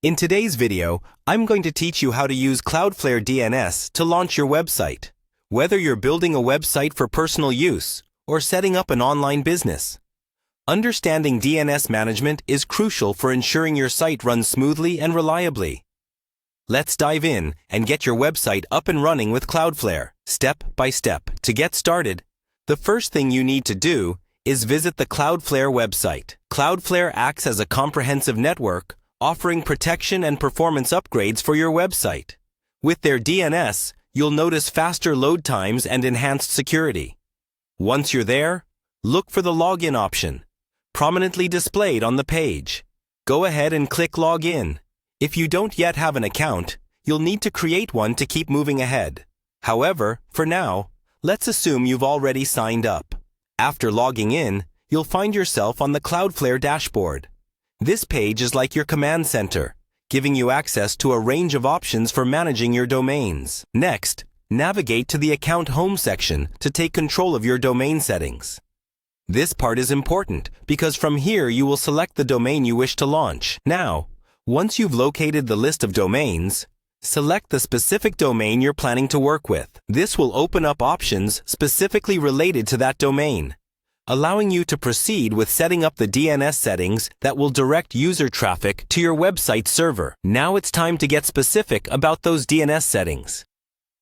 In today's video, I'm going to teach you how to use Cloudflare DNS to launch your website, whether you're building a website for personal use or setting up an online business. Understanding DNS management is crucial for ensuring your site runs smoothly and reliably. Let's dive in and get your website up and running with Cloudflare, step by step. To get started, the first thing you need to do is visit the Cloudflare website. Cloudflare acts as a comprehensive network, offering protection and performance upgrades for your website. With their DNS, you'll notice faster load times and enhanced security. Once you're there, look for the login option, prominently displayed on the page. Go ahead and click Login. If you don't yet have an account, you'll need to create one to keep moving ahead. However, for now, let's assume you've already signed up. After logging in, you'll find yourself on the Cloudflare dashboard. This page is like your command center, giving you access to a range of options for managing your domains. Next, navigate to the Account Home section to take control of your domain settings. This part is important because from here you will select the domain you wish to launch. Now, once you've located the list of domains, select the specific domain you're planning to work with. This will open up options specifically related to that domain, allowing you to proceed with setting up the DNS settings that will direct user traffic to your website server. Now it's time to get specific about those DNS settings.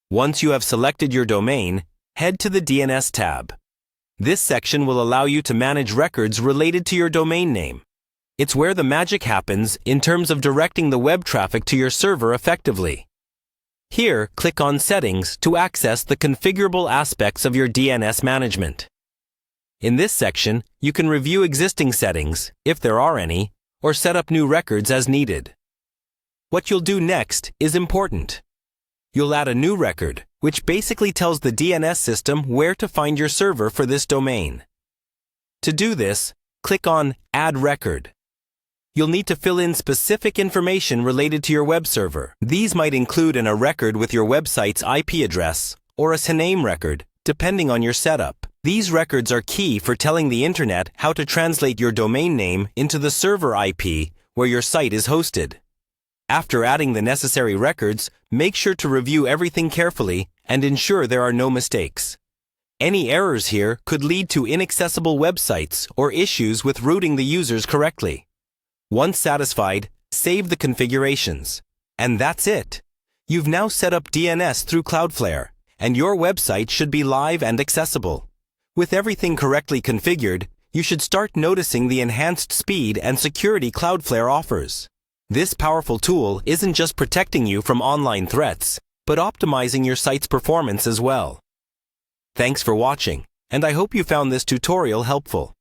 Once you have selected your domain, head to the DNS tab. This section will allow you to manage records related to your domain name. It's where the magic happens in terms of directing the web traffic to your server effectively. Here, click on Settings to access the configurable aspects of your DNS management. In this section, you can review existing settings, if there are any, or set up new records as needed. What you'll do next is important. You'll add a new record, which basically tells the DNS system where to find your server for this domain. To do this, click on Add Record. You'll need to fill in specific information related to your web server. These might include a record with your website's IP address or a name record, depending on your setup. These records are key for telling the internet how to translate your domain name into the server IP where your site is hosted. After adding the necessary records, make sure to review everything carefully and ensure there are no mistakes. Any errors here could lead to inaccessible websites or issues with routing the users correctly. Once satisfied, save the configurations. And that's it. You've now set up DNS through Cloudflare, and your website should be live and accessible. With everything correctly configured, you should start noticing the enhanced speed and security Cloudflare offers. This powerful tool isn't just protecting you from online threats, but optimizing your site's performance as well. Thanks for watching, and I hope you found this tutorial helpful.